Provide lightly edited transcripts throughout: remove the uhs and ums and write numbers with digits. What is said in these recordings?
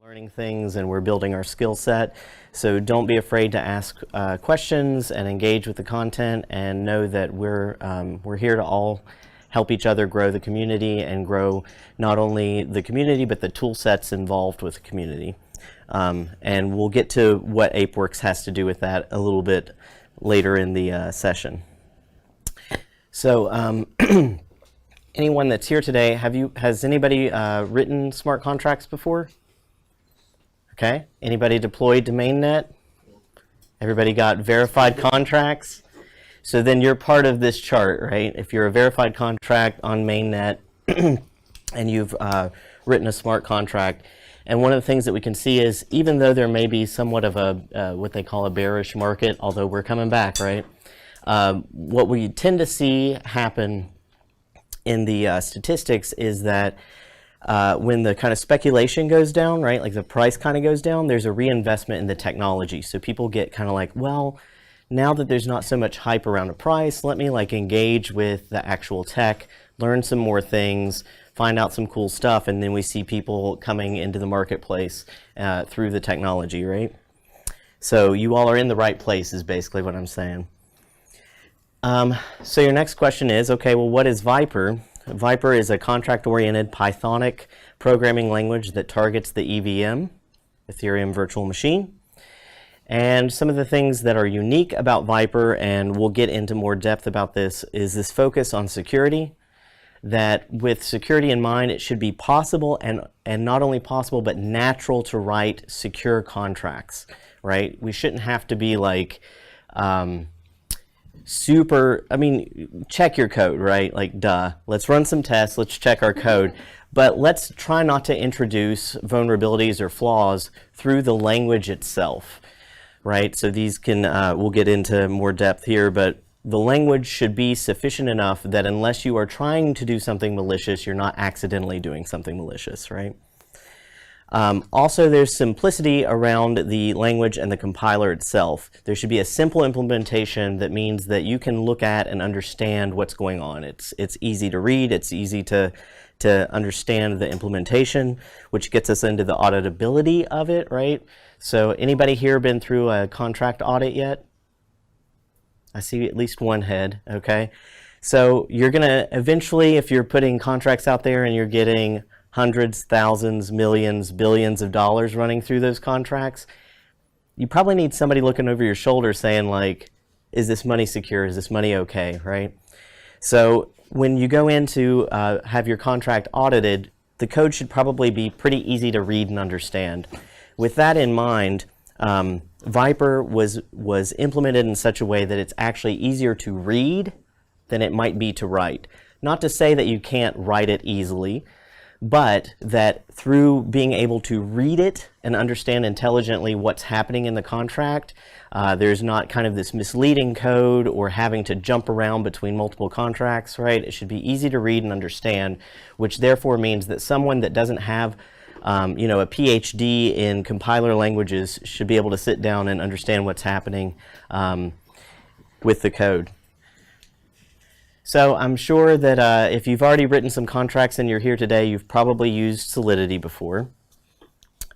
Learning things and we're building our skill set. So don't be afraid to ask questions and engage with the content, and know that we're here to all help each other grow the community and grow not only the community but the tool sets involved with the community. And we'll get to what ApeWorks has to do with that a little bit later in the session. So anyone that's here today, has anybody written smart contracts before? Okay, anybody deployed to mainnet? Everybody got verified contracts? So then you're part of this chart, right? If you're a verified contract on mainnet and you've written a smart contract, and one of the things that we can see is, even though there may be somewhat of a what they call a bearish market, although we're coming back, right? What we tend to see happen in the statistics is that when the kind of speculation goes down, right, like the price kind of goes down, there's a reinvestment in the technology. So people get kind of like, well, now that there's not so much hype around a price, let me like engage with the actual tech, learn some more things, find out some cool stuff, and then we see people coming into the marketplace through the technology, right? So you all are in the right place is basically what I'm saying. So your next question is, okay, well, what is Vyper? Vyper is a contract-oriented Pythonic programming language that targets the EVM, Ethereum Virtual Machine. And some of the things that are unique about Vyper, and we'll get into more depth about this, is this focus on security. That with security in mind, it should be possible, and not only possible, but natural to write secure contracts, right? We shouldn't have to be like, check your code, right? Like, duh. Let's run some tests, let's check our code. But let's try not to introduce vulnerabilities or flaws through the language itself, right? So these can, we'll get into more depth here, but the language should be sufficient enough that unless you are trying to do something malicious, you're not accidentally doing something malicious, right? Also, there's simplicity around the language and the compiler itself. There should be a simple implementation that means that you can look at and understand what's going on. It's easy to read, it's easy to understand the implementation, which gets us into the auditability of it, right? So anybody here been through a contract audit yet? I see at least one head, okay? So you're gonna eventually, if you're putting contracts out there and you're getting hundreds, thousands, millions, billions of dollars running through those contracts, you probably need somebody looking over your shoulder saying like, is this money secure? Is this money okay, right? So when you go in to have your contract audited, the code should probably be pretty easy to read and understand. With that in mind, Vyper was implemented in such a way that it's actually easier to read than it might be to write. Not to say that you can't write it easily, but that through being able to read it and understand intelligently what's happening in the contract, there's not kind of this misleading code or having to jump around between multiple contracts, right? It should be easy to read and understand, which therefore means that someone that doesn't have a PhD in compiler languages should be able to sit down and understand what's happening with the code. So I'm sure that if you've already written some contracts and you're here today, you've probably used Solidity before.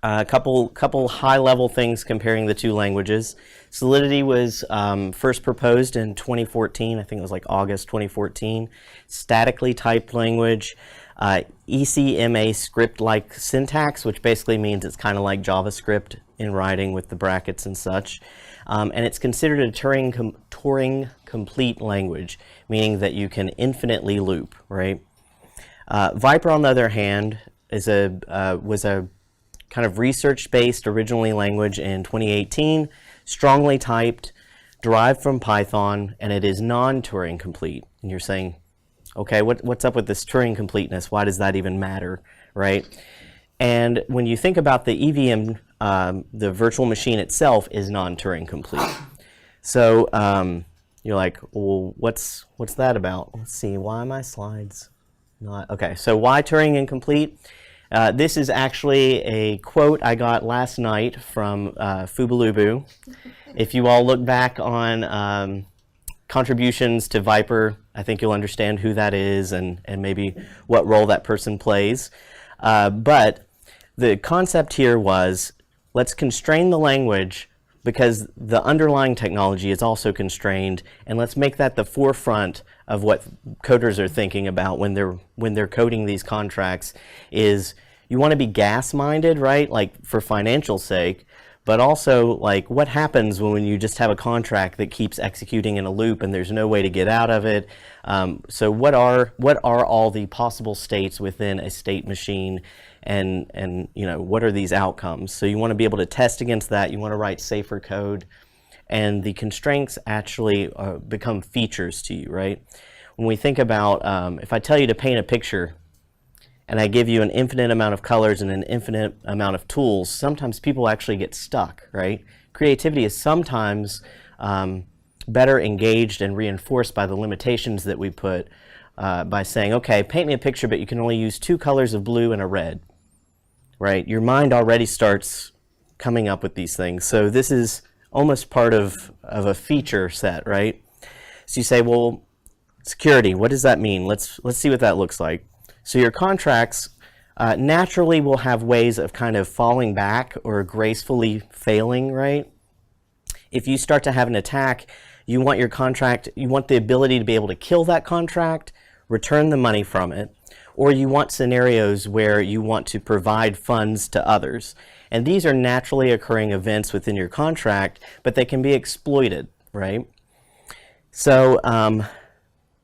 A couple high-level things comparing the two languages. Solidity was first proposed in 2014. I think it was like August 2014. Statically typed language. ECMA script-like syntax, which basically means it's kind of like JavaScript in writing with the brackets and such. And it's considered a Turing complete language, meaning that you can infinitely loop, right? Vyper, on the other hand, was a kind of research-based originally language in 2018, strongly typed, derived from Python, and it is non-Turing complete. And you're saying, okay, what's up with this Turing completeness? Why does that even matter, right? And when you think about the EVM, the virtual machine itself is non-Turing complete. So you're like, well, what's that about? Let's see, why my slides not? Okay, so why Turing Incomplete? This is actually a quote I got last night from Fubalubu. If you all look back on contributions to Vyper, I think you'll understand who that is and maybe what role that person plays. But the concept here was, let's constrain the language because the underlying technology is also constrained, and let's make that the forefront of what coders are thinking about when they're coding these contracts. Is you want to be gas-minded, right? Like for financial sake, but also like what happens when you just have a contract that keeps executing in a loop and there's no way to get out of it. So what are all the possible states within a state machine, and you know, what are these outcomes? So you want to be able to test against that. You want to write safer code, and the constraints actually become features to you, right? When we think about if I tell you to paint a picture and I give you an infinite amount of colors and an infinite amount of tools, sometimes people actually get stuck, right? Creativity is sometimes better engaged and reinforced by the limitations that we put by saying, okay, paint me a picture, but you can only use 2 colors of blue and a red, right? Your mind already starts coming up with these things. So this is almost part of a feature set, right? So you say, well, security, what does that mean? Let's see what that looks like. So your contracts naturally will have ways of kind of falling back or gracefully failing, right? If you start to have an attack, you want your contract, you want the ability to be able to kill that contract, return the money from it, or you want scenarios where you want to provide funds to others. And these are naturally occurring events within your contract, but they can be exploited, right? So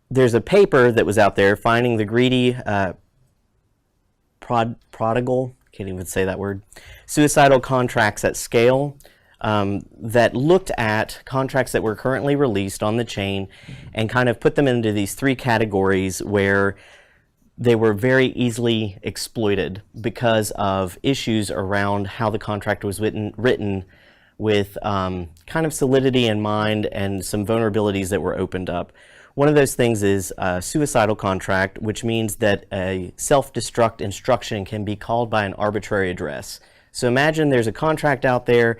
there's a paper that was out there, Finding the Greedy Prodigal, can't even say that word, Suicidal Contracts at Scale, that looked at contracts that were currently released on the chain and kind of put them into these 3 categories where they were very easily exploited because of issues around how the contract was written with kind of solidity in mind and some vulnerabilities that were opened up. One of those things is a suicidal contract, which means that a self-destruct instruction can be called by an arbitrary address. So imagine there's a contract out there,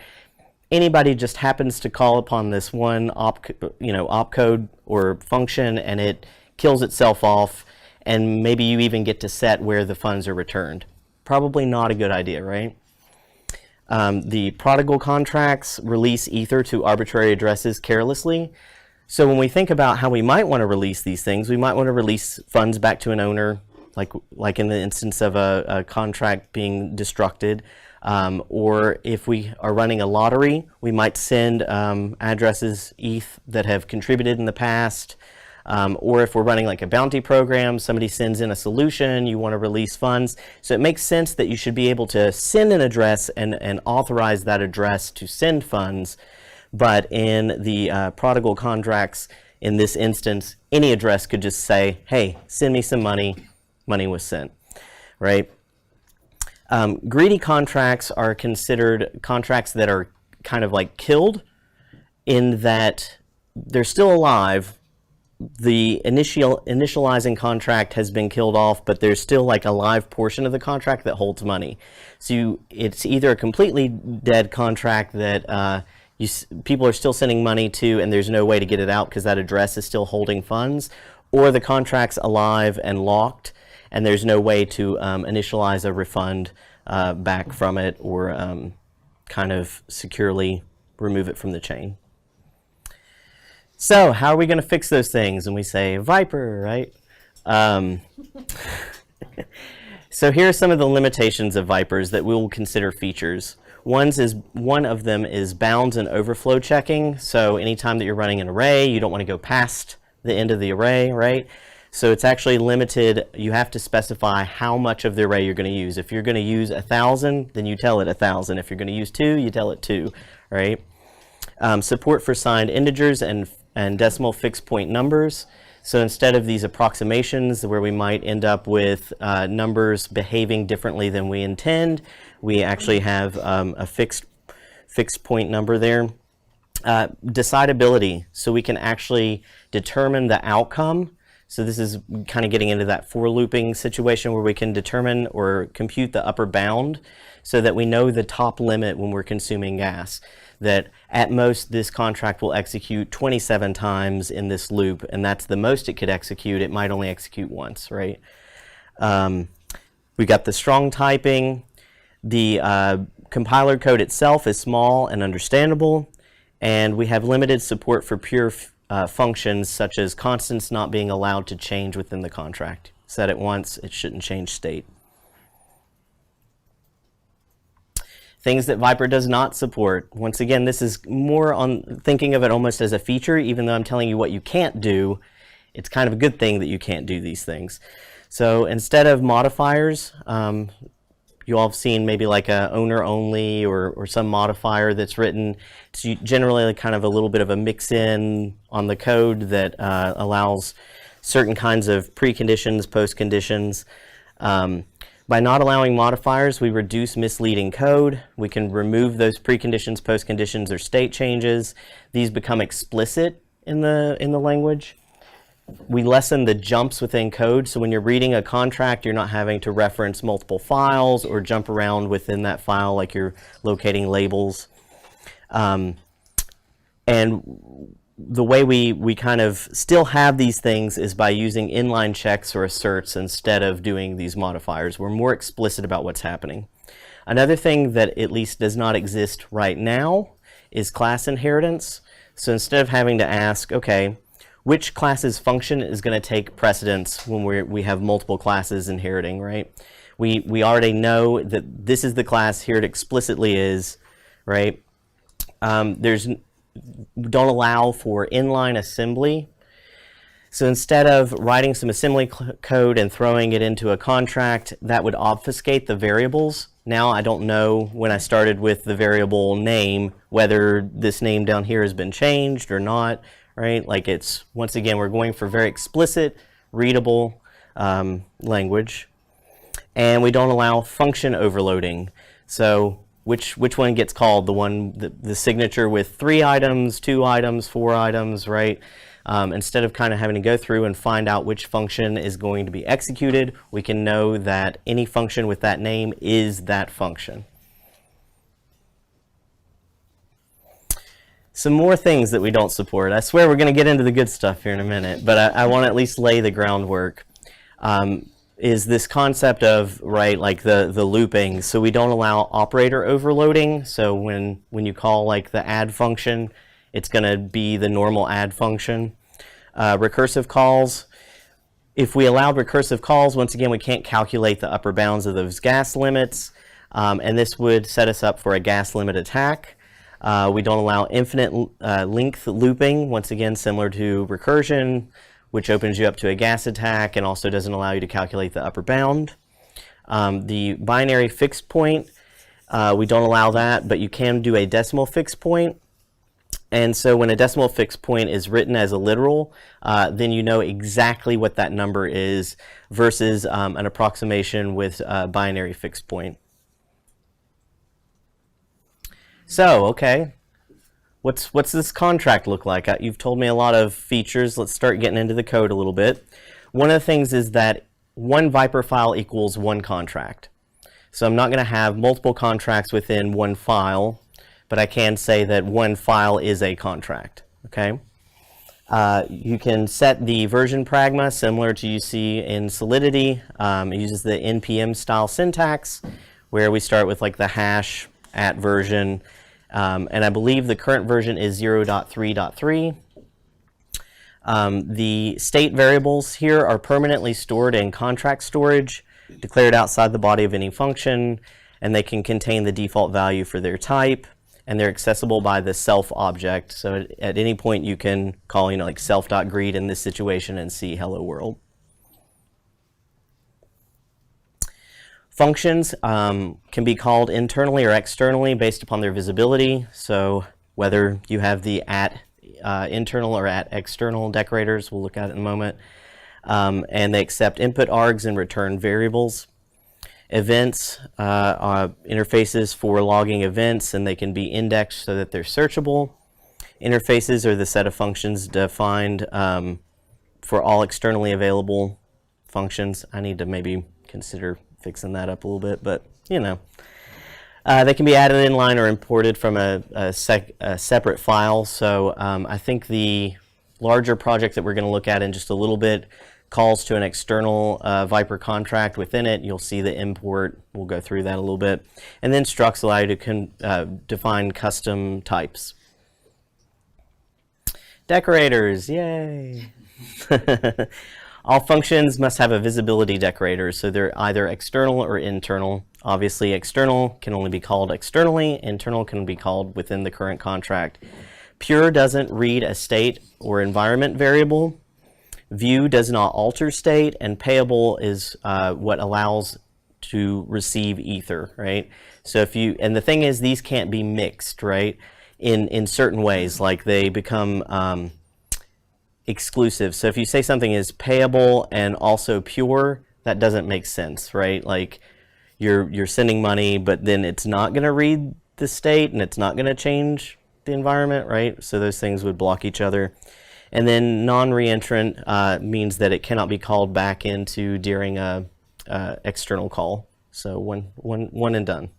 anybody just happens to call upon this one opcode or function, and it kills itself off, and maybe you even get to set where the funds are returned. Probably not a good idea, right? The prodigal contracts release Ether to arbitrary addresses carelessly. So when we think about how we might want to release these things, we might want to release funds back to an owner, like in the instance of a contract being destructed. Or if we are running a lottery, we might send addresses ETH that have contributed in the past. Or if we're running like a bounty program, somebody sends in a solution, you want to release funds. So it makes sense that you should be able to send an address and authorize that address to send funds. But in the prodigal contracts, in this instance, any address could just say, hey, send me some money, money was sent, right? Greedy contracts are considered contracts that are kind of like killed in that they're still alive. The initializing contract has been killed off, but there's still like a live portion of the contract that holds money. So it's either a completely dead contract that people are still sending money to and there's no way to get it out because that address is still holding funds, or the contract's alive and locked and there's no way to initialize a refund back from it or kind of securely remove it from the chain. So how are we going to fix those things? And we say, Vyper, right? So here are some of the limitations of Vypers that we will consider features. One of them is bounds and overflow checking. So anytime that you're running an array, you don't want to go past the end of the array, right? So it's actually limited. You have to specify how much of the array you're going to use. If you're going to use 1,000, then you tell it 1,000. If you're going to use 2, you tell it 2, right? Support for signed integers and decimal fixed point numbers. So instead of these approximations where we might end up with numbers behaving differently than we intend, we actually have a fixed point number there. Decidability, so we can actually determine the outcome. So this is kind of getting into that for looping situation where we can determine or compute the upper bound so that we know the top limit when we're consuming gas. That at most this contract will execute 27 times in this loop, and that's the most it could execute. It might only execute once, right? We got the strong typing. The compiler code itself is small and understandable, and we have limited support for pure functions such as constants not being allowed to change within the contract. Set it once, it shouldn't change state. Things that Vyper does not support. Once again, this is more on thinking of it almost as a feature, even though I'm telling you what you can't do. It's kind of a good thing that you can't do these things. So instead of modifiers, you all have seen maybe like a owner only or some modifier that's written. It's generally kind of a little bit of a mix in on the code that allows certain kinds of preconditions, postconditions. By not allowing modifiers, we reduce misleading code. We can remove those preconditions, postconditions, or state changes. These become explicit in the language. We lessen the jumps within code, so when you're reading a contract, you're not having to reference multiple files or jump around within that file like you're locating labels. And the way we kind of still have these things is by using inline checks or asserts instead of doing these modifiers. We're more explicit about what's happening. Another thing that at least does not exist right now is class inheritance. So instead of having to ask, okay, which class's function is going to take precedence when we have multiple classes inheriting, right? We already know that this is the class, here it explicitly is, right? Don't allow for inline assembly. So instead of writing some assembly code and throwing it into a contract, that would obfuscate the variables. Now I don't know when I started with the variable name whether this name down here has been changed or not, right? Like it's, once again, we're going for very explicit, readable language. And we don't allow function overloading. So which one gets called? The signature with 3 items, 2 items, 4 items, right? Instead of kind of having to go through and find out which function is going to be executed, we can know that any function with that name is that function. Some more things that we don't support. I swear we're going to get into the good stuff here in a minute, but I want to at least lay the groundwork. Is this concept of, right, like the looping. So we don't allow operator overloading. So when you call like the add function, it's going to be the normal add function. Recursive calls. If we allow recursive calls, once again, we can't calculate the upper bounds of those gas limits. And this would set us up for a gas limit attack. We don't allow infinite length looping, once again, similar to recursion, which opens you up to a gas attack and also doesn't allow you to calculate the upper bound. The binary fixed point, we don't allow that, but you can do a decimal fixed point. And so when a decimal fixed point is written as a literal, then you know exactly what that number is versus an approximation with a binary fixed point. So, okay. What's this contract look like? You've told me a lot of features. Let's start getting into the code a little bit. One of the things is that one Vyper file equals one contract. So I'm not going to have multiple contracts within one file, but I can say that one file is a contract. Okay. You can set the version pragma similar to you see in Solidity. It uses the npm style syntax where we start with like the hash at version. And I believe the current version is 0.3.3. The state variables here are permanently stored in contract storage, declared outside the body of any function, and they can contain the default value for their type, and they're accessible by the self object. So at any point you can call, like self.greet in this situation and see hello world. Functions can be called internally or externally based upon their visibility. So whether you have the at internal or at external decorators, we'll look at it in a moment. And they accept input args and return variables. Events are interfaces for logging events, and they can be indexed so that they're searchable. Interfaces are the set of functions defined for all externally available functions. I need to maybe consider fixing that up a little bit, but they can be added inline or imported from a separate file. So I think the larger project that we're going to look at in just a little bit calls to an external Vyper contract within it. You'll see the import. We'll go through that a little bit. And then structs allow you to define custom types. Decorators, yay! All functions must have a visibility decorator, so they're either external or internal. Obviously, external can only be called externally. Internal can be called within the current contract. Pure doesn't read a state or environment variable. View does not alter state, and payable is what allows to receive ether, right? So if you, and the thing is, these can't be mixed, right? In certain ways, like they become exclusive. So if you say something is payable and also pure, that doesn't make sense, right? Like you're sending money, but then it's not going to read the state and it's not going to change the environment, right? So those things would block each other. And then non-reentrant means that it cannot be called back into during a external call. So one and done.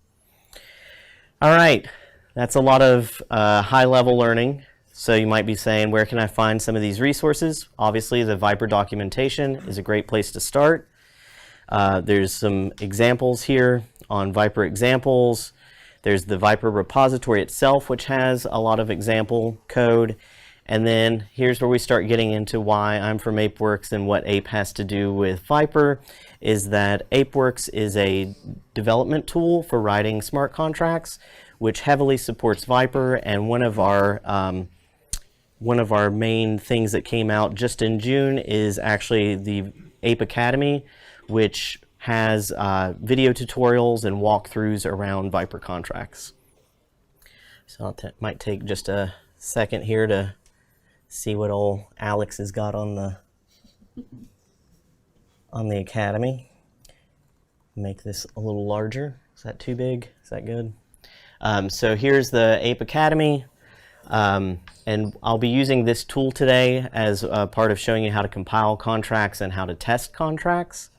All right. That's a lot of high-level learning. So you might be saying, where can I find some of these resources? Obviously, the Vyper documentation is a great place to start. There's some examples here on Vyper examples. There's the Vyper repository itself, which has a lot of example code. And then here's where we start getting into why I'm from ApeWorks and what Ape has to do with Vyper, is that ApeWorks is a development tool for writing smart contracts, which heavily supports Vyper. And one of our main things that came out just in June is actually the Ape Academy, which has video tutorials and walkthroughs around Vyper contracts. So might take just a second here to see what old Alex has got on the Academy. Make this a little larger. Is that too big? Is that good? So here's the Ape Academy, and I'll be using this tool today as a part of showing you how to compile contracts and how to test contracts.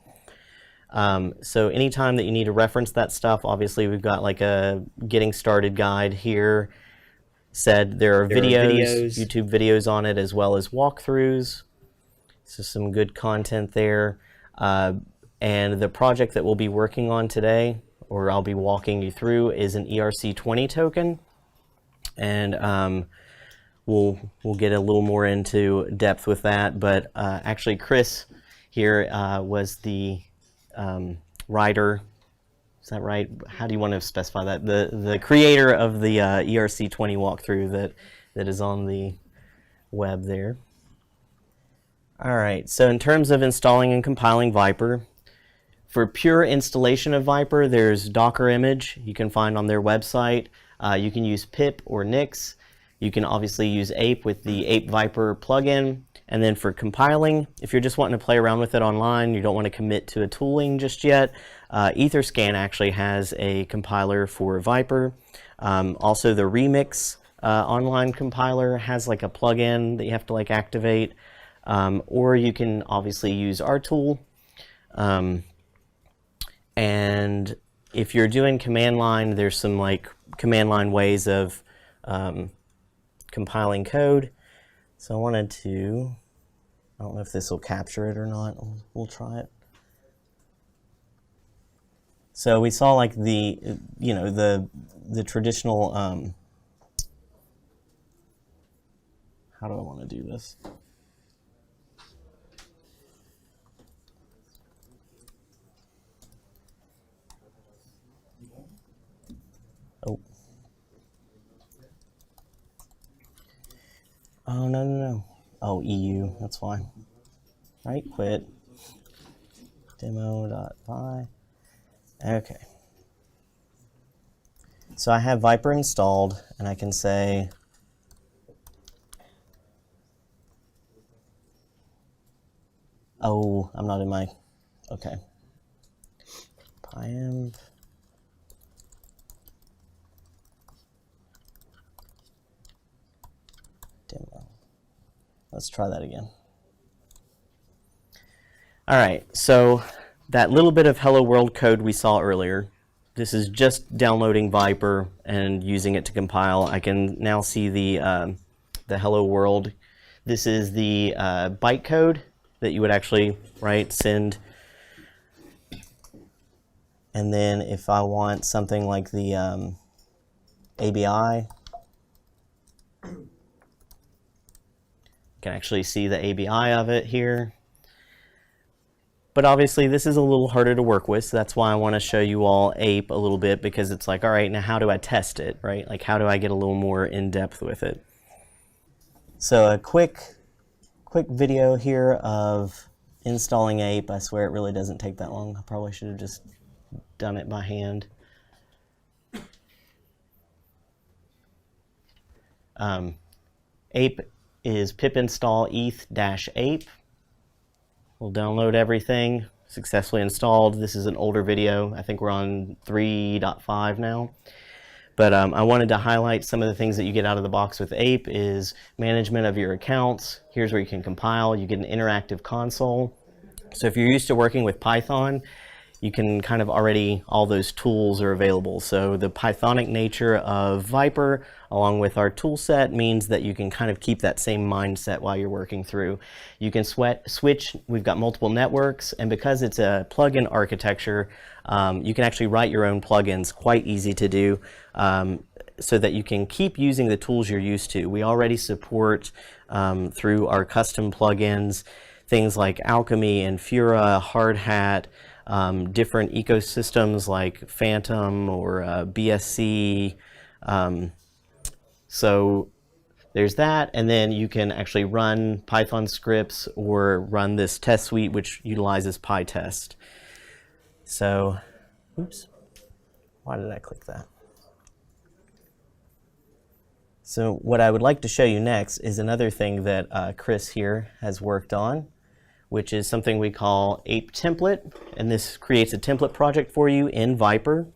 So anytime that you need to reference that stuff, obviously we've got like a getting started guide here. Said there are videos, YouTube videos on it, as well as walkthroughs. So some good content there. And the project that we'll be working on today, or I'll be walking you through, is an ERC20 token. And we'll get a little more into depth with that. But actually, Chris here was the writer. Is that right? How do you want to specify that? The creator of the ERC20 walkthrough that is on the web there. All right, so in terms of installing and compiling Vyper, for pure installation of Vyper, there's Docker image you can find on their website. You can use pip or nix. You can obviously use Ape with the Ape Vyper plugin. And then for compiling, if you're just wanting to play around with it online, you don't want to commit to a tooling just yet, Etherscan actually has a compiler for Vyper. Also, the Remix online compiler has like a plugin that you have to like activate. Or you can obviously use our tool. And if you're doing command line, there's some like command line ways of compiling code. So I wanted to, I don't know if this will capture it or not. We'll try it. So we saw like the, you know, the traditional, how do I want to do this? Oh, no. Oh, EU, that's fine. Right, quit. Demo.py. Okay. So I have Vyper installed, and I can say, oh, I'm not in my, okay. Pyenv. Demo. Let's try that again. All right, so that little bit of hello world code we saw earlier, this is just downloading Vyper and using it to compile. I can now see the hello world. This is the bytecode that you would actually, right, send. And then if I want something like the ABI, can actually see the ABI of it here. But obviously this is a little harder to work with, so that's why I want to show you all Ape a little bit, because it's like, all right, now how do I test it, right? Like, how do I get a little more in depth with it? So a quick video here of installing Ape. I swear it really doesn't take that long. I probably should have just done it by hand. Ape is pip install ETH-Ape. We'll download everything. Successfully installed. This is an older video. I think we're on 3.5 now. But I wanted to highlight some of the things that you get out of the box with Ape is management of your accounts. Here's where you can compile. You get an interactive console. So if you're used to working with Python, you can kind of already, all those tools are available. So the Pythonic nature of Vyper, along with our tool set, means that you can kind of keep that same mindset while you're working through. You can switch, we've got multiple networks, and because it's a plugin architecture, you can actually write your own plugins, quite easy to do, so that you can keep using the tools you're used to. We already support, through our custom plugins, things like Alchemy and Fura, Hardhat, different ecosystems like Phantom or BSC. So there's that, and then you can actually run Python scripts or run this test suite which utilizes PyTest. So, oops, why did I click that? So what I would like to show you next is another thing that Chris here has worked on, which is something we call Ape Template, and this creates a template project for you in Vyper.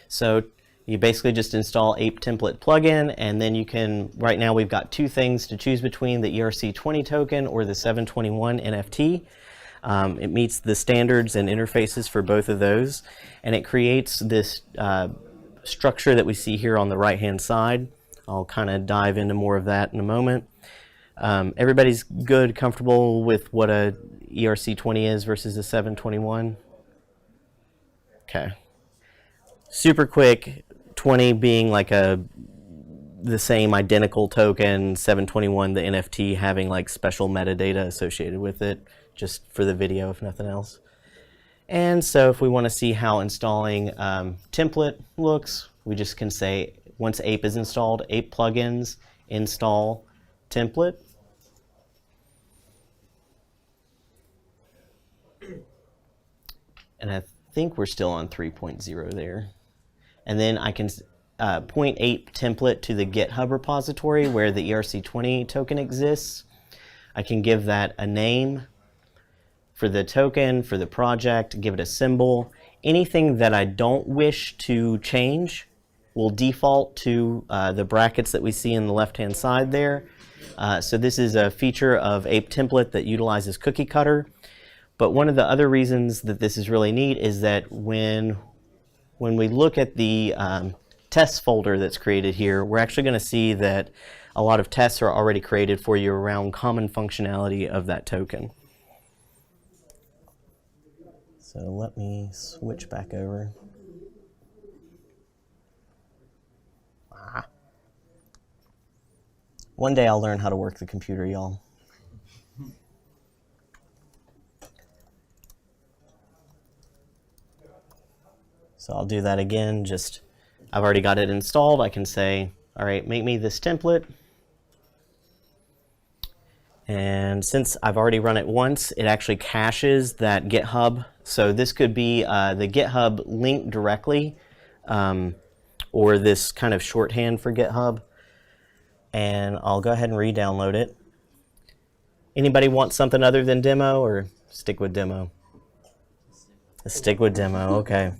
So you basically just install Ape Template plugin, and then you can, right now we've got two things to choose between, the ERC20 token or the 721 NFT. It meets the standards and interfaces for both of those, and it creates this structure that we see here on the right-hand side. I'll kind of dive into more of that in a moment. Everybody's good, comfortable with what a ERC20 is versus a 721? Okay. Super quick, 20 being like the same identical token, 721 the NFT having like special metadata associated with it, just for the video if nothing else. And so if we want to see how installing template looks, we just can say once Ape is installed, Ape plugins install template. And I think we're still on 3.0 there. And then I can point Ape template to the GitHub repository where the ERC20 token exists. I can give that a name for the token, for the project, give it a symbol. Anything that I don't wish to change will default to the brackets that we see in the left-hand side there. So this is a feature of Ape Template that utilizes cookie cutter. But one of the other reasons that this is really neat is that when we look at the tests folder that's created here, we're actually going to see that a lot of tests are already created for you around common functionality of that token. So let me switch back over. One day I'll learn how to work the computer, y'all. So I'll do that again, just, I've already got it installed. I can say, all right, make me this template. And since I've already run it once, it actually caches that GitHub. So this could be the GitHub link directly, or this kind of shorthand for GitHub. And I'll go ahead and re-download it. Anybody want something other than demo, or stick with demo? Stick with demo, okay.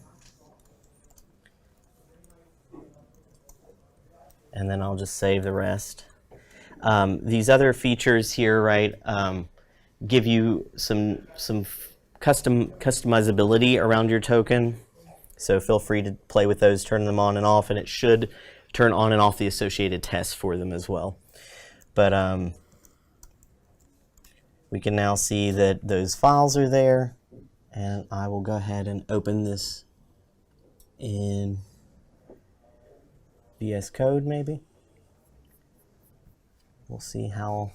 And then I'll just save the rest. These other features here, right, give you some customizability around your token. So feel free to play with those, turn them on and off, and it should turn on and off the associated tests for them as well. But We can now see that those files are there, and I will go ahead and open this in VS Code maybe. We'll see how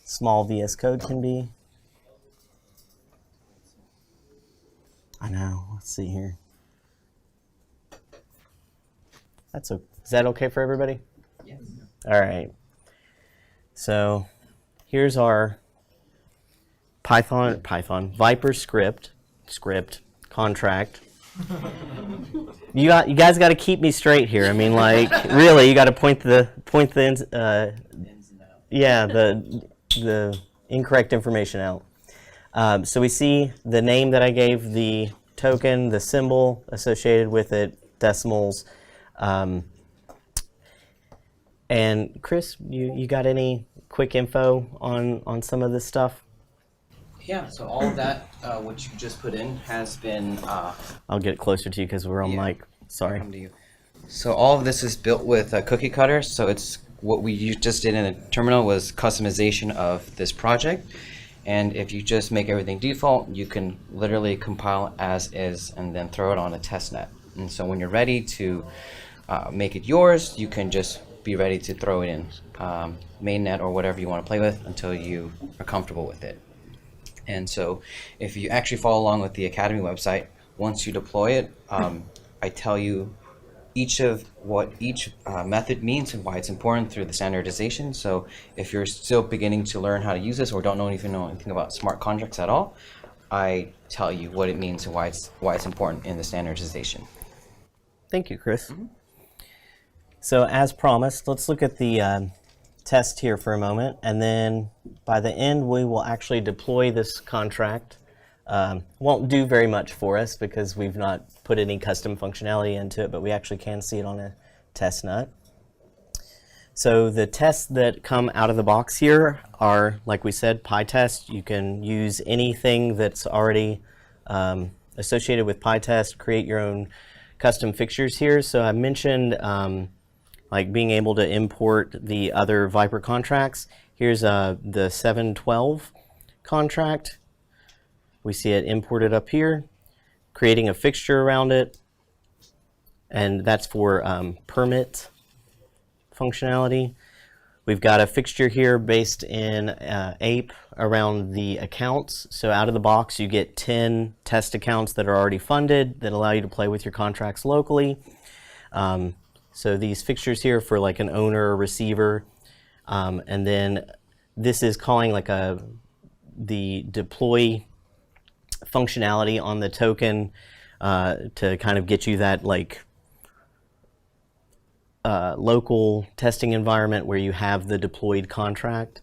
small VS Code can be. I know, let's see here. Is that okay for everybody? Yes. All right. So here's our Python Vyper script contract. You guys got to keep me straight here. I mean, like, really, you got to point the incorrect information out. So we see the name that I gave the token, the symbol associated with it, decimals. And Chris, you got any quick info on some of this stuff? Yeah, so all of that, what you just put in, has been... I'll get closer to you because we're on mic. Sorry. Come to you. So all of this is built with a cookie cutter. So it's what we just did in a terminal was customization of this project. And if you just make everything default, you can literally compile as is and then throw it on a test net. And so when you're ready to make it yours, you can just be ready to throw it in mainnet or whatever you want to play with until you are comfortable with it. And so if you actually follow along with the Academy website, once you deploy it, I tell you what each method means and why it's important through the standardization. So if you're still beginning to learn how to use this or don't know anything about smart contracts at all, I tell you what it means and why it's important in the standardization. Thank you, Chris. So as promised, let's look at the test here for a moment, and then by the end we will actually deploy this contract. Won't do very much for us because we've not put any custom functionality into it, but we actually can see it on a test net. So the tests that come out of the box here are, like we said, PyTest. You can use anything that's already associated with PyTest, create your own custom fixtures here. So I mentioned like being able to import the other Vyper contracts. Here's the 712 contract. We see it imported up here, creating a fixture around it, and that's for permit functionality. We've got a fixture here based in Ape around the accounts. So out of the box, you get 10 test accounts that are already funded that allow you to play with your contracts locally. So these fixtures here for like an owner or receiver, and then this is calling like the deploy functionality on the token to kind of get you that like local testing environment where you have the deployed contract.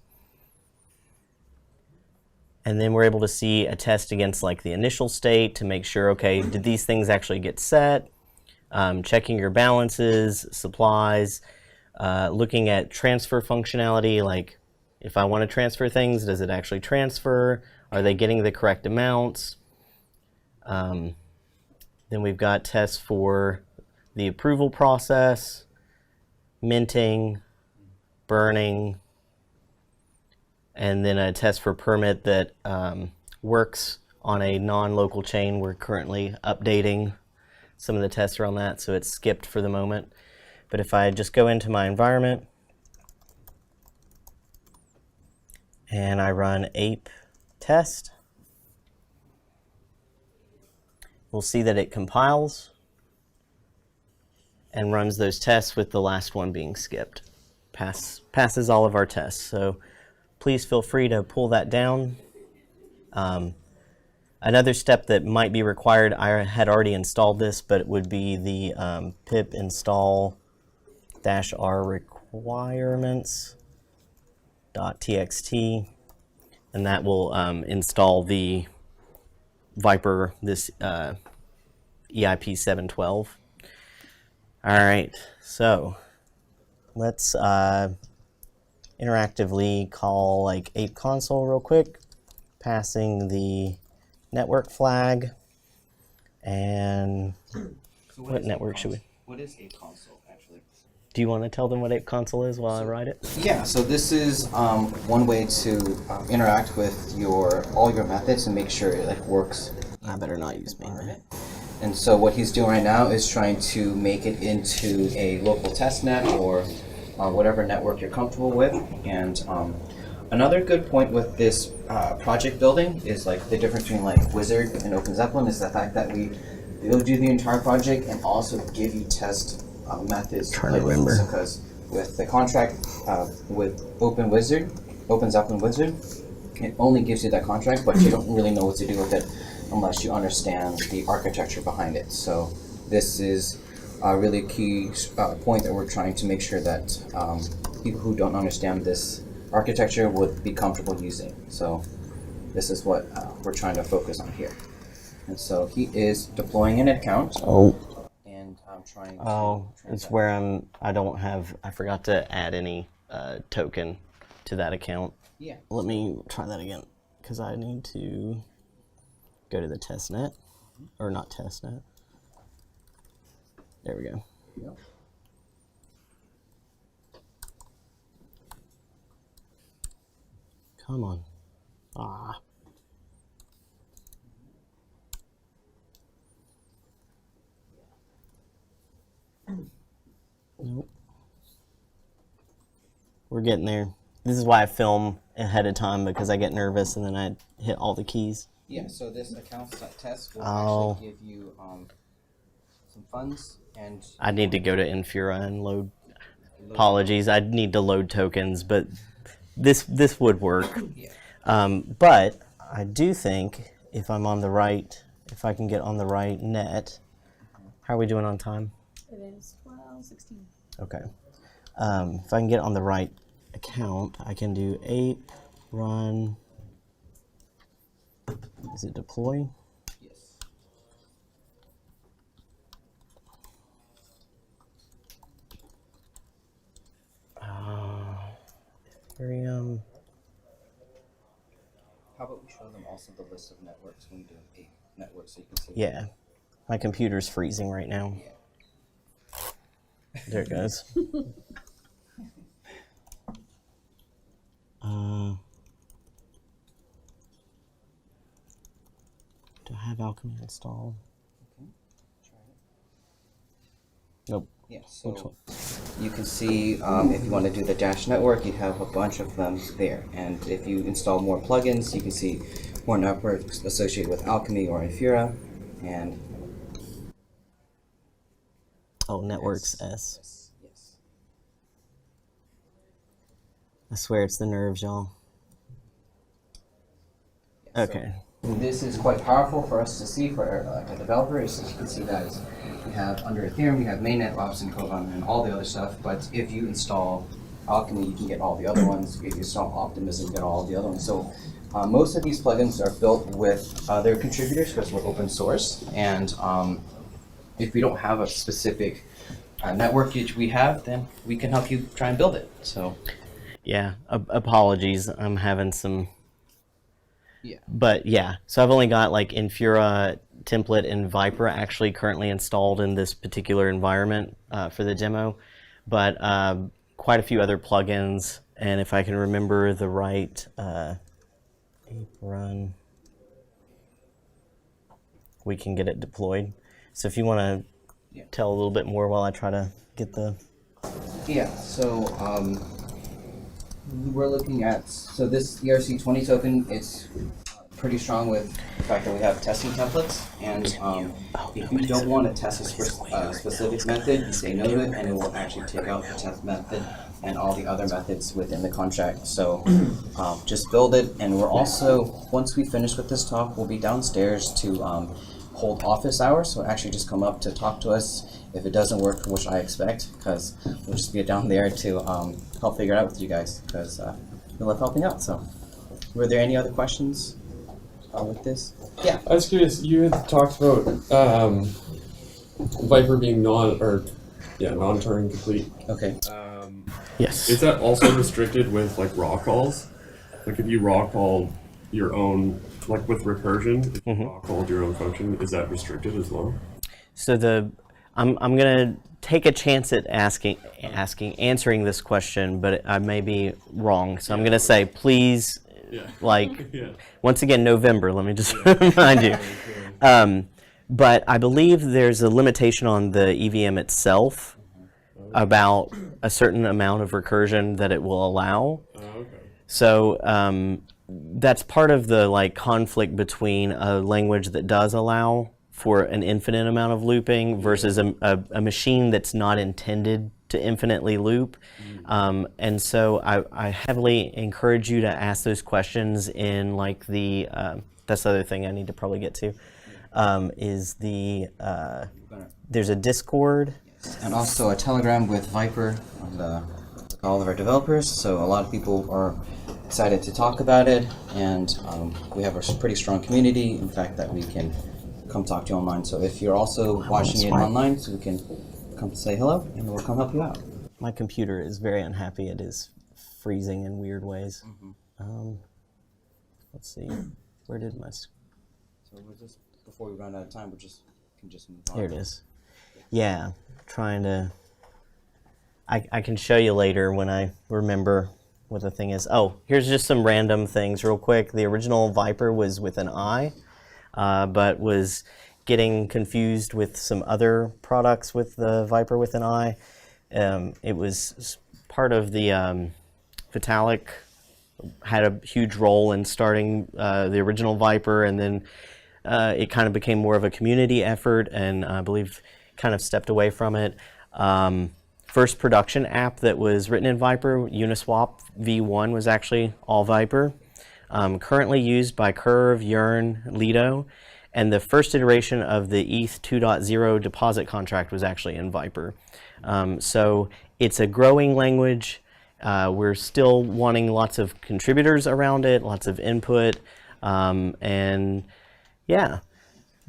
And then we're able to see a test against like the initial state to make sure, okay, did these things actually get set? Checking your balances, supplies, looking at transfer functionality, like if I want to transfer things, does it actually transfer? Are they getting the correct amounts? Then we've got tests for the approval process, minting, burning, and then a test for permit that works on a non-local chain. We're currently updating some of the tests around that, so it's skipped for the moment. But if I just go into my environment and I run ape test, we'll see that it compiles and runs those tests with the last one being skipped. Passes all of our tests. So please feel free to pull that down. Another step that might be required, I had already installed this, but it would be the pip install -r requirements.txt, and that will install the Vyper, this EIP 712. All right, so let's interactively call like Ape console real quick, passing the network flag, and So what network should we? What is Ape console actually? Do you want to tell them what Ape Console is while I write it? Yeah, so this is one way to interact with all your methods and make sure it like works. I better not use mainnet. And so what he's doing right now is trying to make it into a local test net or whatever network you're comfortable with. And another good point with this project building is like the difference between like Wizard and OpenZeppelin is the fact that we'll do the entire project and also give you test methods. Trying to remember. Because with the contract with OpenZeppelin Wizard, it only gives you that contract, but you don't really know what to do with it unless you understand the architecture behind it. So this is a really key point that we're trying to make sure that people who don't understand this architecture would be comfortable using. So this is what we're trying to focus on here. And so he is deploying an account. And I'm trying to... it's where I forgot to add any token to that account. Yeah. Let me try that again, because I need to go to the test net, or not test net. There we go. Yep. Come on. Ah. Nope. We're getting there. This is why I film ahead of time, because I get nervous and then I hit all the keys. Yeah, so this account test will actually give you some funds and... I need to go to Infura and load. Apologies, I need to load tokens, but this would work. Yeah. But I do think if I can get on the right net. How are we doing on time? It is 12:16. Okay. If I can get on the right account, I can do ape run. Is it deploy? Yes. Ethereum. How about we show them also the list of networks when we do a network so you can see? Yeah. My computer's freezing right now. Yeah. There it goes. Do I have Alchemy installed? Okay. Try it. Nope. Yeah, so you can see if you want to do the Dash network, you have a bunch of them there. And if you install more plugins, you can see more networks associated with Alchemy or Infura. And Networks S. Yes. I swear it's the nerves, y'all. Yeah, Okay. So this is quite powerful for us to see for a developer. As you can see, guys, we have under Ethereum, we have Mainnet, Robinson, Kovan, and all the other stuff. But if you install Alchemy, you can get all the other ones. If you install Optimism, you get all the other ones. So most of these plugins are built with other contributors because we're open source. And if we don't have a specific network which we have, then we can help you try and build it. So Yeah. Apologies. I'm having some. yeah. But yeah, so I've only got like Infura template and Vyper actually currently installed in this particular environment for the demo, but quite a few other plugins. And if I can remember the right ape run, we can get it deployed. So if you want to tell a little bit more while I try to get the... Yeah, so we're looking at, so this ERC20 token, it's pretty strong with the fact that we have testing templates, and if you don't want to test a specific method, you say no to it, and it will actually take out the test method and all the other methods within the contract. So just build it, and we're also, once we finish with this talk, we'll be downstairs to hold office hours, so actually just come up to talk to us if it doesn't work, which I expect, because we'll just be down there to help figure it out with you guys, because we love helping out. So were there any other questions with this? Yeah. I was curious, you had talked about Vyper being non-Turing complete. Okay. Yes. Is that also restricted with like raw calls? Like if you raw call your own, like with recursion, if you raw called your own function, is that restricted as well? So I'm gonna take a chance at answering this question, but I may be wrong. So I'm going to say, please, like, once again, November, let me just remind you. But I believe there's a limitation on the EVM itself about a certain amount of recursion that it will allow. So that's part of the like conflict between a language that does allow for an infinite amount of looping versus a machine that's not intended to infinitely loop. And so I heavily encourage you to ask those questions in like the, that's the other thing I need to probably get to, is the, there's a Discord. And also a Telegram with Vyper and all of our developers. So a lot of people are excited to talk about it, and we have a pretty strong community. In fact, that we can come talk to you online. So if you're also watching it online, so we can come say hello, and we'll come help you out. My computer is very unhappy. It is freezing in weird ways. Let's see. Where did my... So we're just, before we run out of time, we can just move on. There it is. Yeah, trying to... I can show you later when I remember what the thing is. Oh, here's just some random things real quick. The original Vyper was with an I, but was getting confused with some other products with the Vyper with an I. It was part of the Vitalik had a huge role in starting the original Vyper, and then it kind of became more of a community effort, and I believe kind of stepped away from it. First production app that was written in Vyper, Uniswap v1, was actually all Vyper. Currently used by Curve, Yearn, Lido, and the first iteration of the ETH 2.0 deposit contract was actually in Vyper. So it's a growing language. We're still wanting lots of contributors around it, lots of input, and yeah.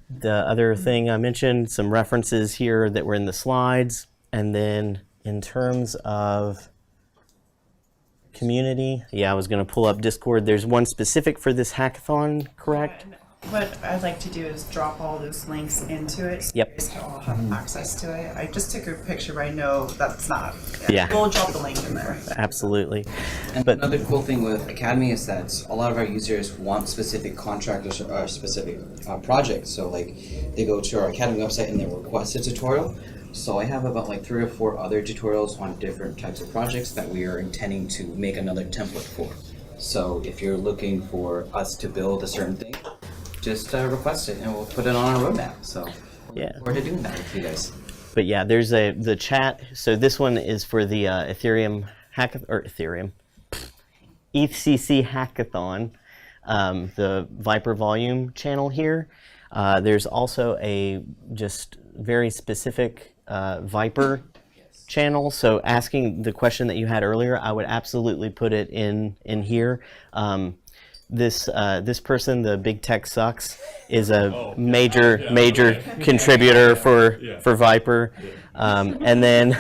The other thing I mentioned, some references here that were in the slides, and then in terms of community, yeah, I was going to pull up Discord. There's one specific for this hackathon, correct? What I'd like to do is drop all those links into it so Yep. you guys can all have access to it. I just took a picture, but I know that's not. Yeah. We'll drop the link in there. Absolutely. And But- another cool thing with Academy is that a lot of our users want specific contractors or specific projects. So like they go to our Academy website and they request a tutorial. So I have about like 3 or 4 other tutorials on different types of projects that we are intending to make another template for. So if you're looking for us to build a certain thing, just request it and we'll put it on our roadmap. So Yeah. we're to doing that with you guys. But yeah, there's the chat. So this one is for the Ethereum ETH CC hackathon, the Vyper volume channel here. There's also a just very specific Vyper channel. So asking the question that you had earlier, I would absolutely put it in here. This person, the Big Tech Sucks, is a major contributor for Vyper, and then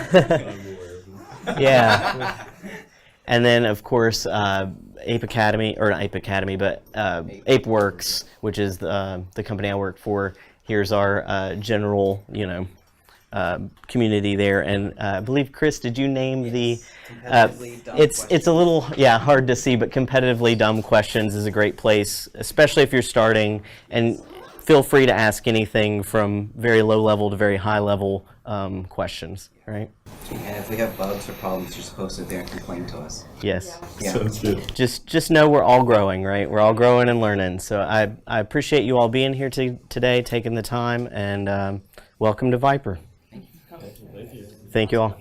yeah, and then of course Ape Academy, or not Ape Academy, but Ape Works, which is the company I work for. Here's our general, community there, and I believe, Chris, did you name the? It's a little hard to see, but Competitively Dumb Questions is a great place, especially if you're starting. And feel free to ask anything from very low level to very high level questions. Right? And if we have bugs or problems, just post it there and complain to us. Yes. Yeah. Sounds good. Just know we're all growing, right? We're all growing and learning. So I appreciate you all being here today, taking the time, and welcome to Vyper. Thank you. Thank you all.